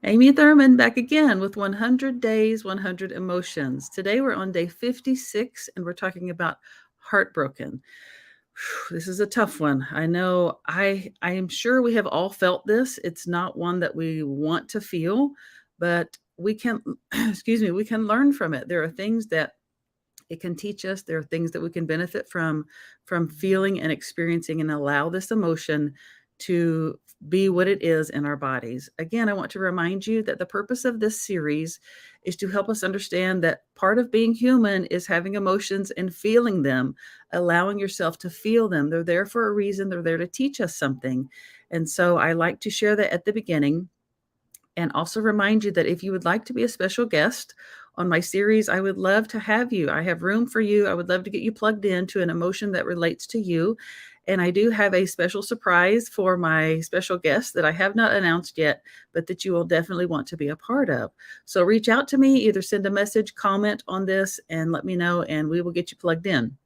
Amy Thurman back again with 100 Days, 100 Emotions. Today we're on day 56 and we're talking about heartbroken. This is a tough one. I know I am sure we have all felt this. It's not one that we want to feel, but we can excuse me, we can learn from it. There are things that it can teach us. There are things that we can benefit from feeling and experiencing and allow this emotion to be what it is in our bodies. Again, I want to remind you that the purpose of this series is to help us understand that part of being human is having emotions and feeling them, allowing yourself to feel them. They're there for a reason, they're there to teach us something. And so I like to share that at the beginning and also remind you that if you would like to be a special guest on my series, I would love to have you. I have room for you. I would love to get you plugged into an emotion that relates to you. And I do have a special surprise for my special guest that I have not announced yet, but that you will definitely want to be a part of. So reach out to me, either send a message, comment on this, and let me know, and we will get you plugged in.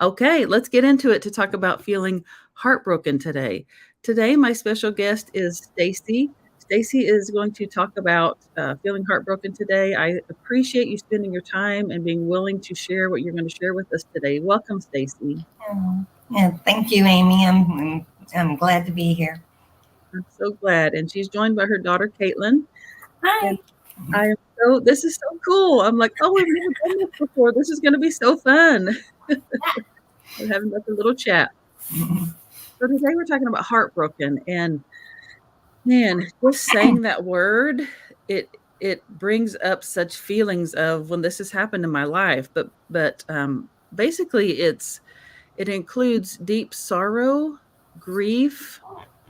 Okay, let's get into it to talk about feeling heartbroken today. Today, my special guest is Stacy. Stacy is going to talk about feeling heartbroken today. I appreciate you spending your time and being willing to share what you're going to share with us today. Welcome, Stacy. Yeah, thank you, Amy. I'm glad to be here. I'm so glad. And she's joined by her daughter, Caitlin. And Hi. I am this is so cool. I'm like, oh, we've never done this before. This is going to be so fun. We're having like a little chat. So today we're talking about heartbroken, and man, just saying that word, it brings up such feelings of when this has happened in my life. But basically, it includes deep sorrow, grief,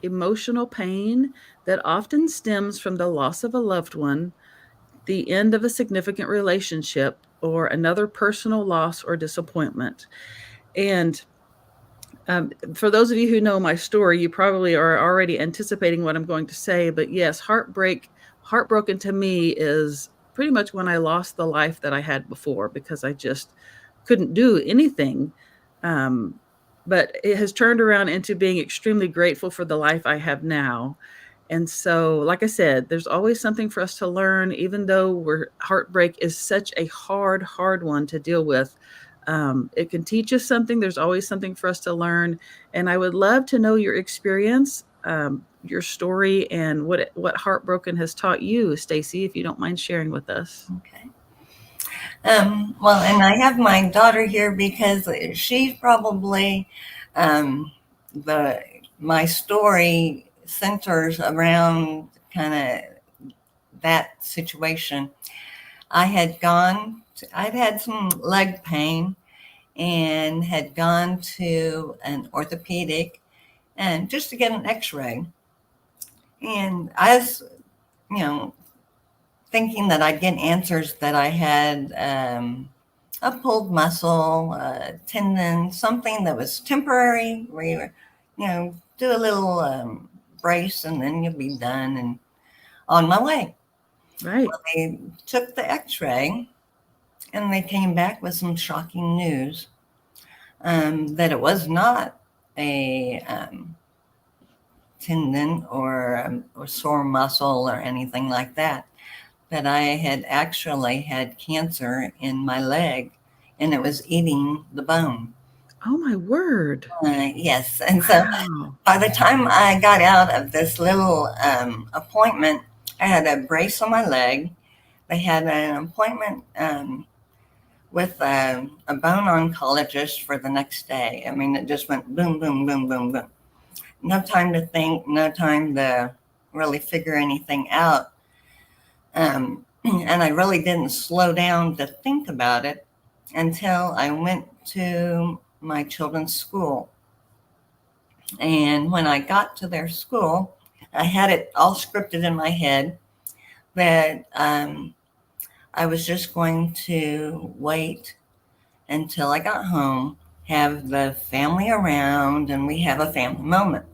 emotional pain that often stems from the loss of a loved one, the end of a significant relationship, or another personal loss or disappointment. And for those of you who know my story, you probably are already anticipating what I'm going to say. But yes, heartbroken to me is pretty much when I lost the life that I had before because I just couldn't do anything. Um, but it has turned around into being extremely grateful for the life I have now. And so, like I said, there's always something for us to learn, even though heartbreak is such a hard one to deal with. It can teach us something. There's always something for us to learn. And I would love to know your experience, your story, and what heartbroken has taught you, Stacy, if you don't mind sharing with us. Okay. Well, and I have my daughter here because she's probably um, the my story centers around kind of that situation. I'd had some leg pain and had gone to an orthopedic and just to get an X-ray. And I was, you know, thinking that I'd get answers that I had a pulled muscle, tendon, something that was temporary, where do a little brace and then you'll be done and on my way. Right. Well, they took the X-ray and they came back with some shocking news that it was not a tendon or sore muscle or anything like that. That I had actually had cancer in my leg and it was eating the bone. Oh, my word. Yes. And so Wow. by the time I got out of this little appointment, I had a brace on my leg. They had an appointment with a bone oncologist for the next day. I mean, it just went boom, boom, boom, boom, boom. No time to think, no time to really figure anything out. And I really didn't slow down to think about it until I went to my children's school. And when I got to their school, I had it all scripted in my head that I was just going to wait until I got home, have the family around, and we have a family moment.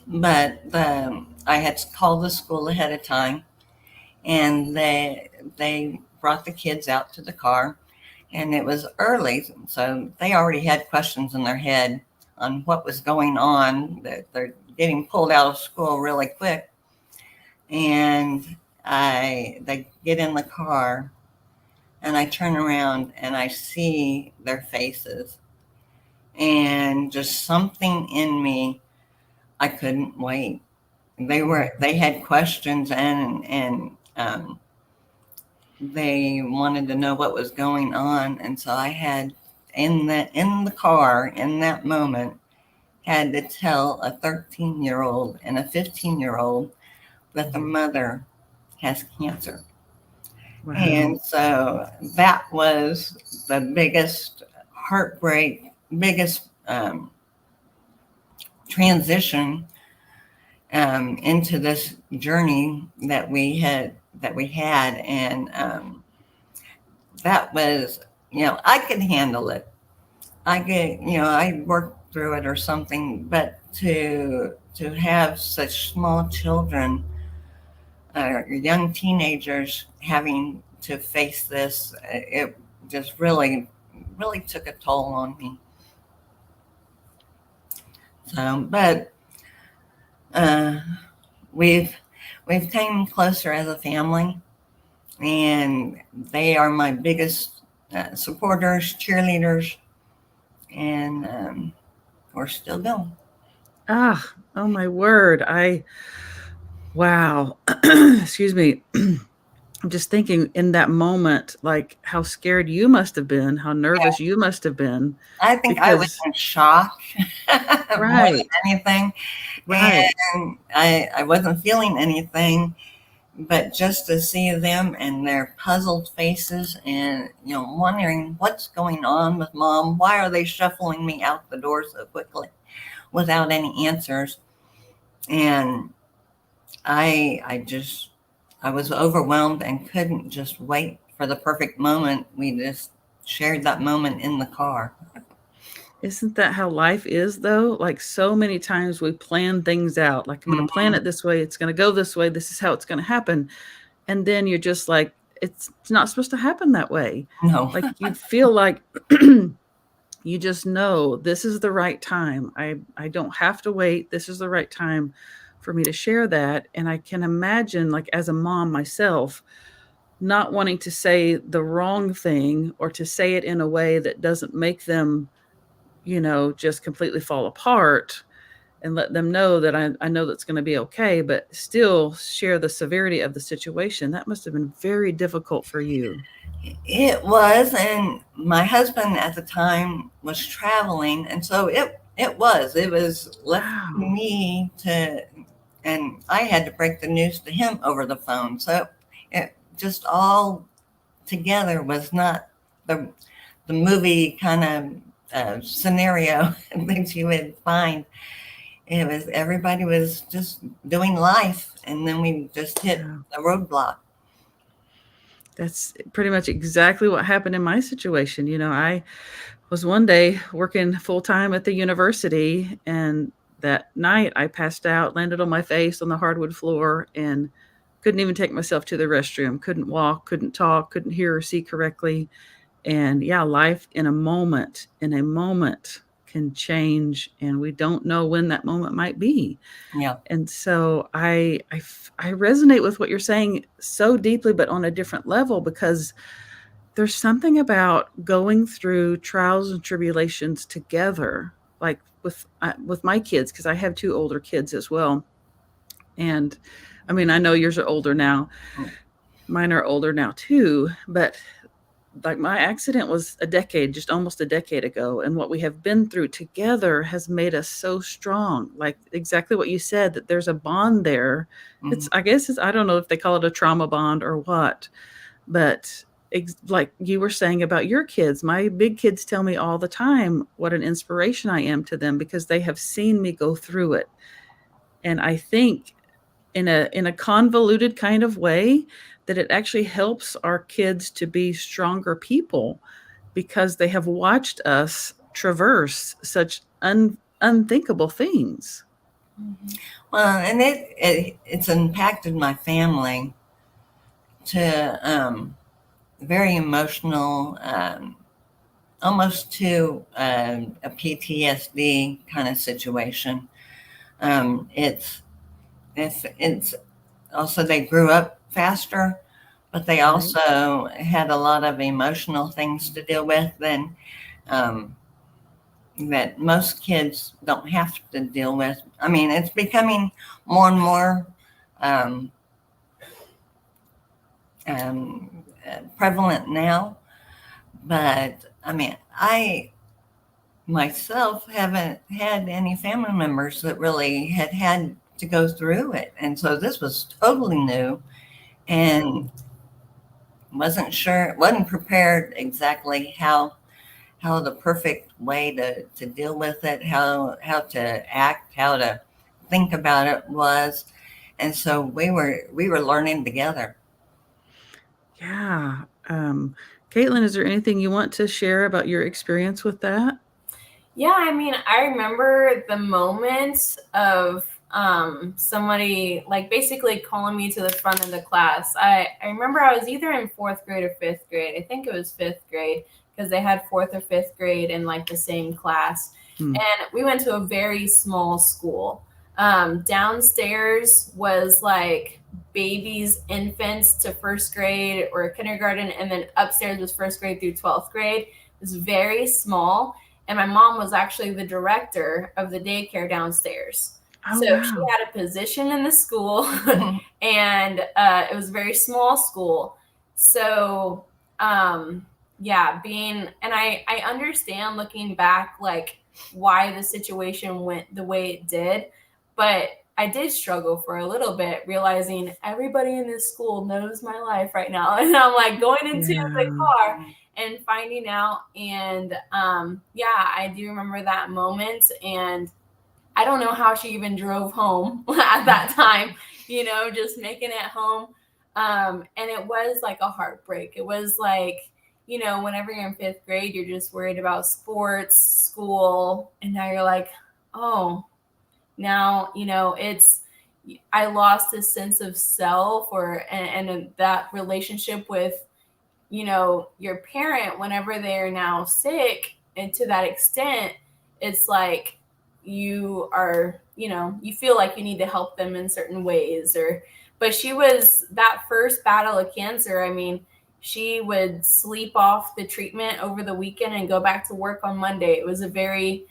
But I had called the school ahead of time, and they brought the kids out to the car, and it was early, so they already had questions in their head on what was going on. That they're getting pulled out of school really quick. and they get in the car, and I turn around and I see their faces, and just something in me, I couldn't wait. They had questions, and they wanted to know what was going on, and so I had in the car in that moment had to tell a 13-year-old and a 15-year-old that the mother has cancer. Wow. And so that was the biggest heartbreak, biggest transition into this journey that we had, and that was, I could handle it. I worked through it or something, but to have such small children, young teenagers having to face this, it just really, really took a toll on me. So, but uh, we've we've came closer as a family, and they are my biggest supporters, cheerleaders, and we're still going. Ah, oh my word. Wow. Excuse me. I'm just thinking in that moment, like how scared you must have been, how nervous you must have been, I think I was because in shock more right, than anything, right. and I wasn't feeling anything, but just to see them and their puzzled faces, and wondering what's going on with mom, why are they shuffling me out the door so quickly without any answers, and I was overwhelmed and couldn't just wait for the perfect moment. We just shared that moment in the car. Isn't that how life is though? Like so many times we plan things out. Like I'm going to plan Mhm. it this way, it's going to go this way, this is how it's going to happen. And then you're just like it's not supposed to happen that way. No. Like you feel like you just know this is the right time. I don't have to wait. This is the right time for me to share that. And I can imagine, like as a mom myself, not wanting to say the wrong thing or to say it in a way that doesn't make them, just completely fall apart, and let them know that I know that's going to be okay, but still share the severity of the situation. That must have been very difficult for you. It was, and my husband at the time was traveling, and so it was left to Wow. me to, and I had to break the news to him over the phone. So it just all together was not the the movie kind of scenario that you would find. It was everybody was just doing life, and then we just hit Yeah. a roadblock. That's pretty much exactly what happened in my situation. I was one day working full time at the university, and that night I passed out, landed on my face on the hardwood floor, and couldn't even take myself to the restroom, couldn't walk, couldn't talk, couldn't hear or see correctly. And yeah, life in a moment can change, and we don't know when that moment might be. Yeah. And so I resonate with what you're saying so deeply, but on a different level, because there's something about going through trials and tribulations together, like with my kids, because I have two older kids as well. And I mean, I know yours are older now. Mine are older now too, but like my accident was just almost a decade ago, and what we have been through together has made us so strong. Like exactly what you said, that there's a bond there. Mhm. I guess I don't know if they call it a trauma bond or what, but like you were saying about your kids, my big kids tell me all the time what an inspiration I am to them, because they have seen me go through it. And I think in a convoluted kind of way that it actually helps our kids to be stronger people, because they have watched us traverse such unthinkable things. Well, and it's impacted my family to very emotional, almost to a PTSD kind of situation. It's also they grew up faster, but they Right. also had a lot of emotional things to deal with um, that most kids don't have to deal with. I mean, it's becoming more and more um, prevalent now. But I mean, I myself haven't had any family members that really had to go through it. And so this was totally new and wasn't prepared exactly how the perfect way to deal with it, how to act, how to think about it was. And so we were learning together. Yeah. Caitlin, is there anything you want to share about your experience with that? Yeah, I mean, I remember the moment of somebody like basically calling me to the front of the class. I remember I was either in fourth grade or fifth grade. I think it was fifth grade because they had fourth or fifth grade in like the same class. Hmm. And we went to a very small school. Downstairs was like babies, infants to first grade or kindergarten, and then upstairs was first grade through 12th grade. It was very small, and my mom was actually the director of the daycare downstairs. Oh, So she wow. had a position in the school, and it was a very small school. So, yeah, and I understand looking back, like why the situation went the way it did, but I did struggle for a little bit, realizing everybody in this school knows my life right now, and I'm like going into the Yeah. car and finding out. And yeah, I do remember that moment. And I don't know how she even drove home at that time, just making it home. And it was like a heartbreak. It was like, whenever you're in fifth grade, you're just worried about sports, school. And now you're like, oh, now, I lost this sense of self and that relationship with your parent whenever they're now sick. And to that extent, it's like you are, you feel like you need to help them in certain ways. But she was that first battle of cancer. I mean, she would sleep off the treatment over the weekend and go back to work on Monday. It was a very,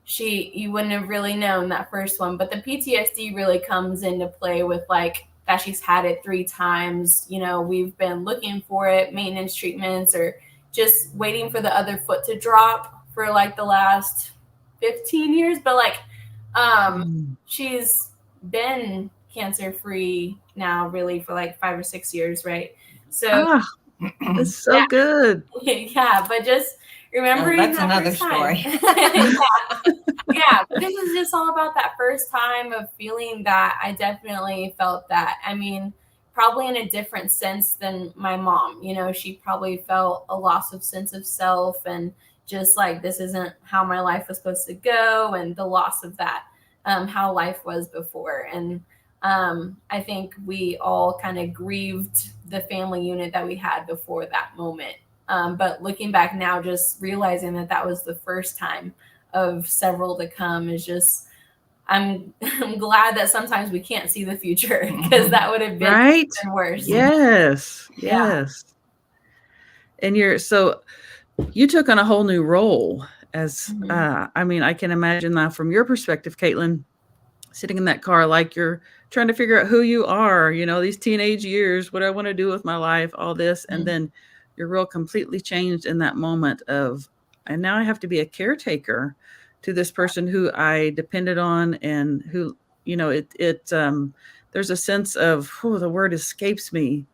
you wouldn't have really known that first one, but the PTSD really comes into play with like that she's had it 3 times. We've been looking for it, maintenance treatments, or just waiting for the other foot to drop for like the last 15 years. But like, Mm. she's been cancer free now really for like 5 or 6 years, right? So Ah, that's so yeah, good. yeah, but just remembering That's that another first time. story. Yeah, but this is just all about that first time of feeling that. I definitely felt that. I mean, probably in a different sense than my mom. She probably felt a loss of sense of self and just like this isn't how my life was supposed to go, and the loss of that, how life was before. And I think we all kind of grieved the family unit that we had before that moment. But looking back now, just realizing that that was the first time of several to come is just, I'm glad that sometimes we can't see the future because that would have been Right? even worse. Yes. Yeah. Yes. And you took on a whole new role as, Mhm. I mean, I can imagine now from your perspective, Caitlin, sitting in that car like you're trying to figure out who you are, these teenage years, what I want to do with my life, all this. And Mhm. then your role completely changed in that moment of, and now I have to be a caretaker to this person who I depended on and who, there's a sense of, oh, the word escapes me,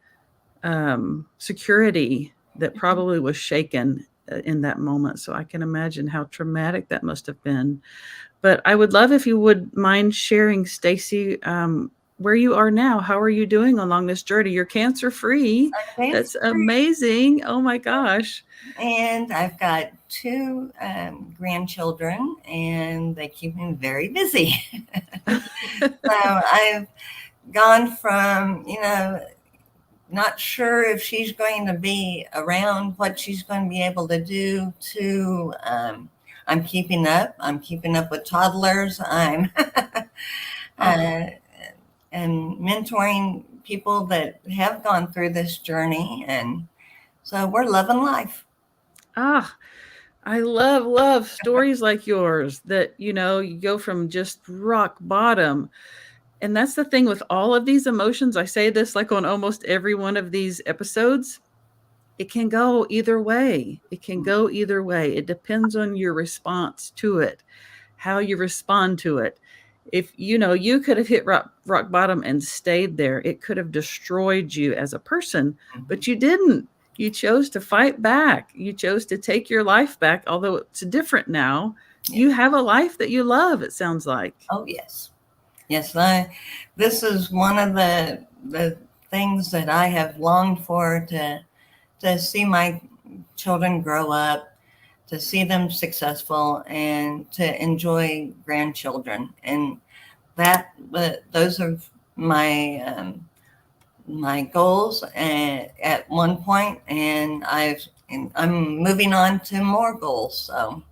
security that Mhm. probably was shaken in that moment. So I can imagine how traumatic that must have been. But I would love if you would mind sharing, Stacy, where you are now. How are you doing along this journey? You're cancer free. That's amazing. Oh my gosh. And I've got two grandchildren, and they keep me very busy. So I've gone from, not sure if she's going to be around, what she's going to be able to do, to I'm keeping up. I'm keeping up with toddlers. I'm Oh, uh, and mentoring people that have gone through this journey. And so we're loving life. Ah, I love stories like yours that, you go from just rock bottom. And that's the thing with all of these emotions. I say this like on almost every one of these episodes. It can go either way. It can go either way. It depends on your response to it, how you respond to it. If you could have hit rock bottom and stayed there, it could have destroyed you as a person, but you didn't. You chose to fight back. You chose to take your life back, although it's different now. You have a life that you love, it sounds like. Oh, yes. Yes, this is one of the things that I have longed for, to see my children grow up, to see them successful, and to enjoy grandchildren. And those are my my goals at one point, and I'm moving on to more goals. So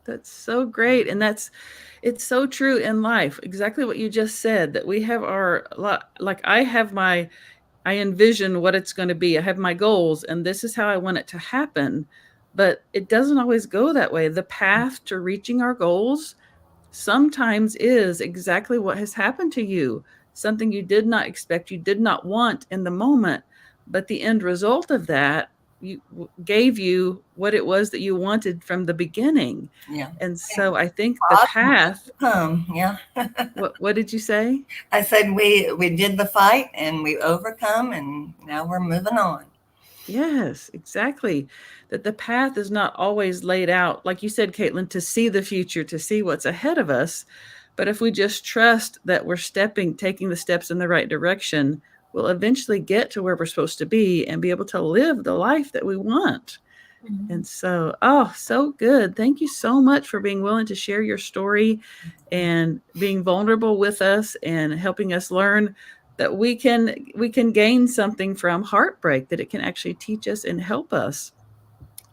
that's so great. And it's so true in life. Exactly what you just said, that we have like I envision what it's going to be. I have my goals and this is how I want it to happen, but it doesn't always go that way. The path to reaching our goals sometimes is exactly what has happened to you, something you did not expect, you did not want in the moment, but the end result of that gave you what it was that you wanted from the beginning. Yeah. And so I think the path. Yeah. What did you say? I said we did the fight and we overcome, and now we're moving on. Yes, exactly. That the path is not always laid out, like you said, Caitlin, to see the future, to see what's ahead of us. But if we just trust that we're taking the steps in the right direction, we'll eventually get to where we're supposed to be and be able to live the life that we want. Mm-hmm. And so, so good. Thank you so much for being willing to share your story and being vulnerable with us and helping us learn that we can gain something from heartbreak, that it can actually teach us and help us.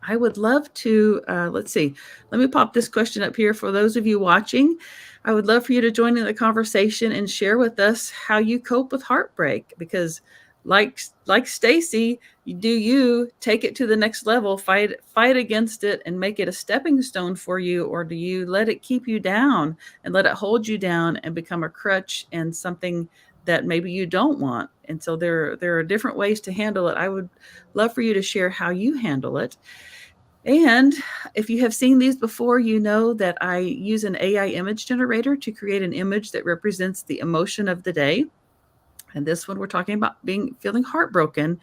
I would love to, let's see, let me pop this question up here for those of you watching. I would love for you to join in the conversation and share with us how you cope with heartbreak, because like Stacy, you take it to the next level, fight against it and make it a stepping stone for you, or do you let it keep you down and let it hold you down and become a crutch and something that maybe you don't want? And so there are different ways to handle it. I would love for you to share how you handle it. And if you have seen these before, you know that I use an AI image generator to create an image that represents the emotion of the day. And this one, we're talking about feeling heartbroken.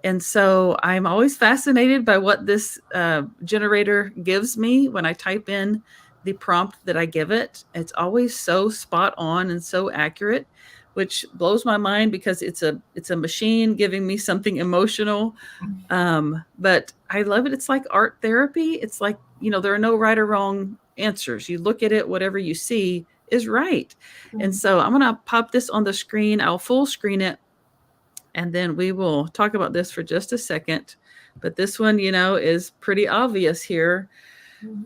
And so I'm always fascinated by what this generator gives me when I type in the prompt that I give it. It's always so spot on and so accurate, which blows my mind because it's a machine giving me something emotional. But I love it. It's like art therapy. It's like, there are no right or wrong answers. You look at it, whatever you see is right. Mm-hmm. And so I'm going to pop this on the screen. I'll full screen it, and then we will talk about this for just a second. But this one, is pretty obvious here. Mm-hmm.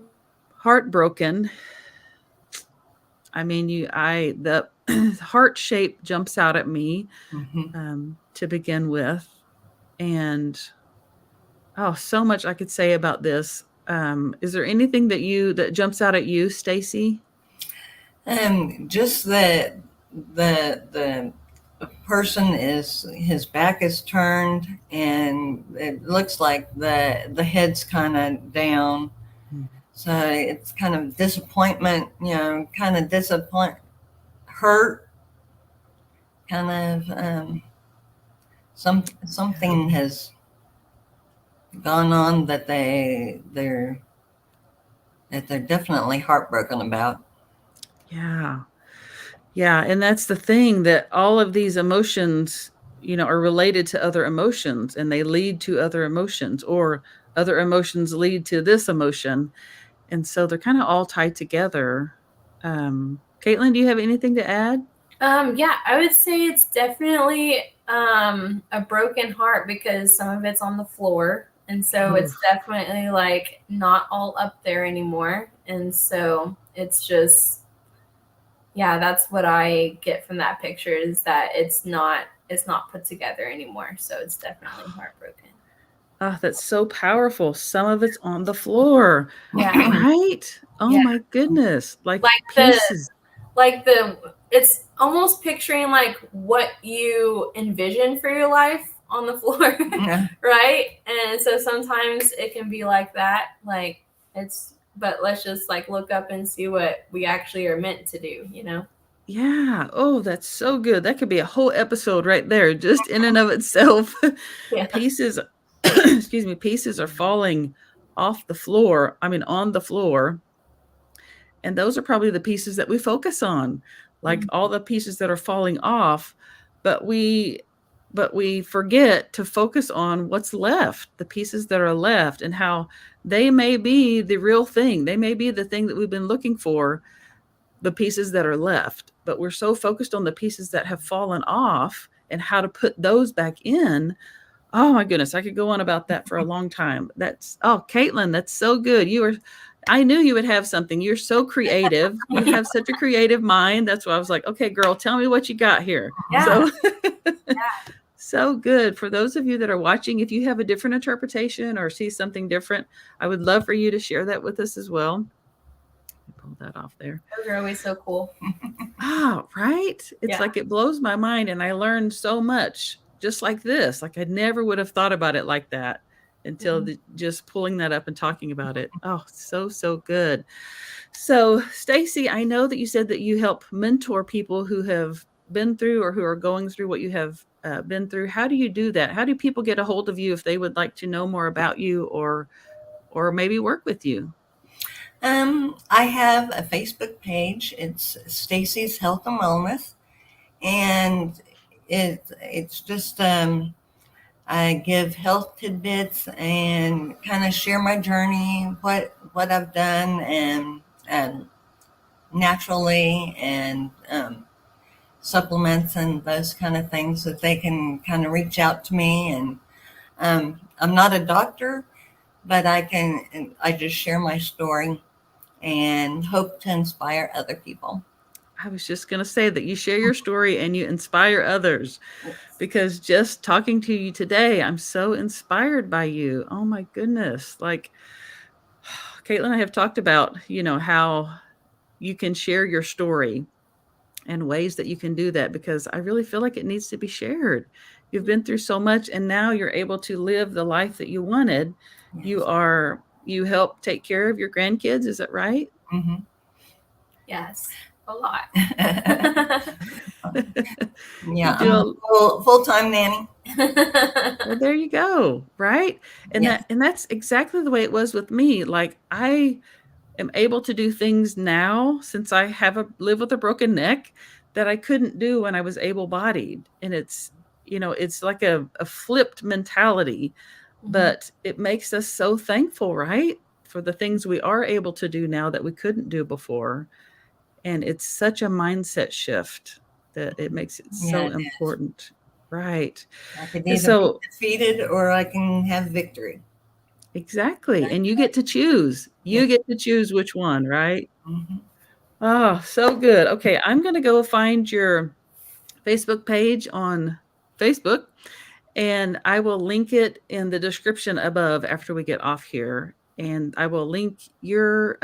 Heartbroken. I mean, the heart shape jumps out at me, mm-hmm. To begin with. And so much I could say about this. Is there anything that jumps out at you, Stacy? Just that the person his back is turned, and it looks like the head's kind of down. Mm-hmm. So it's kind of disappointment, hurt, kind of something has gone on that they're definitely heartbroken about. Yeah. And that's the thing, that all of these emotions, are related to other emotions, and they lead to other emotions, or other emotions lead to this emotion. And so they're kind of all tied together. Caitlin, do you have anything to add? Yeah, I would say it's definitely a broken heart, because some of it's on the floor. And so it's definitely like not all up there anymore. And so it's just, Yeah, that's what I get from that picture, is that it's not put together anymore. So it's definitely heartbroken. Oh, that's so powerful. Some of it's on the floor. Yeah. Right? Oh Yeah. my goodness. Like Like pieces. it's almost picturing like what you envision for your life on the floor. Yeah. Right? And so sometimes it can be like that. Like but let's just like look up and see what we actually are meant to do, you know? Yeah. Oh, that's so good. That could be a whole episode right there, just in and of itself. Yeah. Pieces, excuse me, pieces are falling off the floor. I mean, on the floor. And those are probably the pieces that we focus on, like all the pieces that are falling off, but we forget to focus on what's left, the pieces that are left, and how they may be the real thing. They may be the thing that we've been looking for, the pieces that are left, but we're so focused on the pieces that have fallen off and how to put those back in. Oh my goodness, I could go on about that for a long time. Caitlin, that's so good. I knew you would have something. You're so creative. You have such a creative mind. That's why I was like, okay, girl, tell me what you got here. Yeah. So, Yeah. so good. For those of you that are watching, if you have a different interpretation or see something different, I would love for you to share that with us as well. Pull that off there. Those are always so cool. Right? It's like it blows my mind, and I learned so much just like this. Like I never would have thought about it like that until just pulling that up and talking about it. Oh, so good. So, Stacy, I know that you said that you help mentor people who have been through or who are going through what you have been through. How do you do that? How do people get a hold of you if they would like to know more about you or maybe work with you? I have a Facebook page. It's Stacy's Health and Wellness, and it's just I give health tidbits and kind of share my journey, what I've done, and naturally, and supplements and those kind of things, that they can kind of reach out to me. And I'm not a doctor, but I just share my story and hope to inspire other people. I was just going to say that you share your story and you inspire others, because just talking to you today, I'm so inspired by you. Oh my goodness. Like Caitlin and I have talked about, how you can share your story and ways that you can do that, because I really feel like it needs to be shared. You've been through so much, and now you're able to live the life that you wanted. Yes. You help take care of your grandkids. Is that right? Mm-hmm. Yes, a lot. Yeah, I'm a full-time nanny. Well, there you go. Right. And Yes. that's exactly the way it was with me. Like I am able to do things now, since I live with a broken neck, that I couldn't do when I was able-bodied. And it's like a flipped mentality, but it makes us so thankful, right? For the things we are able to do now that we couldn't do before. And it's such a mindset shift that it makes it so important. Right. I could either be defeated or I can have victory. Exactly. And you get to choose. You get to choose which one, right? Mm-hmm. Oh, so good. Okay, I'm going to go find your Facebook page on Facebook, and I will link it in the description above after we get off here. And I will link your,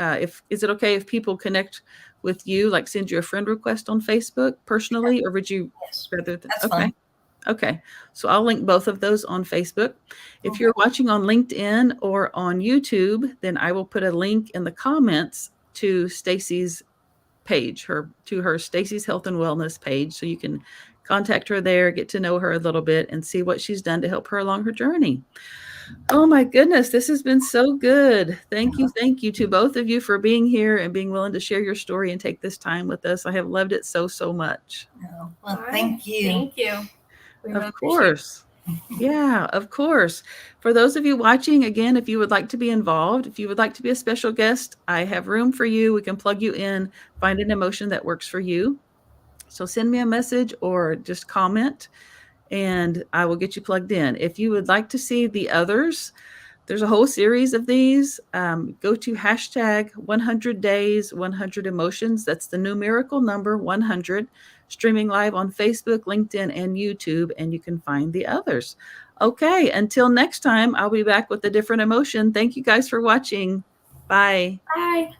is it okay if people connect with you, like send you a friend request on Facebook personally, or would you rather? That's fine. Okay. So I'll link both of those on Facebook. If you're watching on LinkedIn or on YouTube, then I will put a link in the comments to Stacy's page, to her Stacy's Health and Wellness page. So you can contact her there, get to know her a little bit, and see what she's done to help her along her journey. Oh my goodness, this has been so good. Thank you to both of you for being here and being willing to share your story and take this time with us. I have loved it so much. Oh, well, thank you. Thank you. Of course. Yeah, of course. For those of you watching, again, if you would like to be involved, if you would like to be a special guest, I have room for you. We can plug you in, find an emotion that works for you. So send me a message or just comment, and I will get you plugged in. If you would like to see the others, There's a whole series of these. Go to hashtag 100 days, 100 emotions. That's the numerical number 100, streaming live on Facebook, LinkedIn, and YouTube, and you can find the others. Okay, until next time, I'll be back with a different emotion. Thank you guys for watching. Bye. Bye.